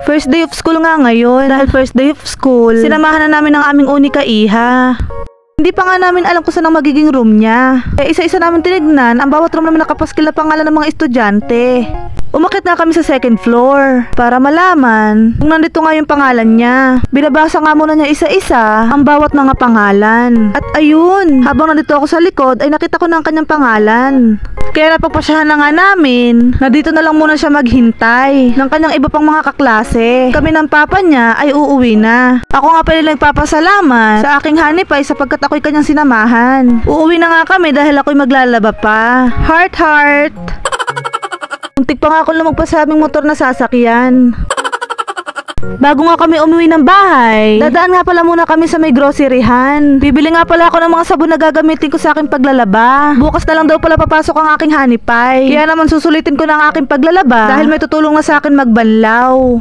First day of school nga ngayon. Dahil first day of school, sinamahan na namin ang aming unika iha. Hindi pa nga namin alam kung saan ang magiging room niya. Isa-isa namin tinignan ang bawat room namin nakapaskil na pangalan ng mga estudyante. Umakyat na kami sa second floor para malaman kung nandito nga yung pangalan niya. Binabasa nga muna niya isa-isa ang bawat mga pangalan. At ayun, habang nandito ako sa likod ay nakita ko na ang kanyang pangalan. Kaya napagpasyahan na nga namin na dito na lang muna siya maghintay ng kanyang iba pang mga kaklase. Kami ng papa niya ay uuwi na. Ako nga pala nagpapasalamat sa aking hanipay sapagkat ako'y kanyang sinamahan. Uuwi na nga kami dahil ako'y maglalaba pa. Heart heart. Muntik pa nga ako lumagpas sa aming motor na sasakyan. Bago nga kami umuwi ng bahay, dadaan nga pala muna kami sa may groceryhan. Bibili nga pala ako ng mga sabon na gagamitin ko sa aking paglalaba. Bukas na lang daw pala papasok ang aking hanipay. Kaya naman susulitin ko na ang aking paglalaba dahil may tutulong na sa akin magbanlaw.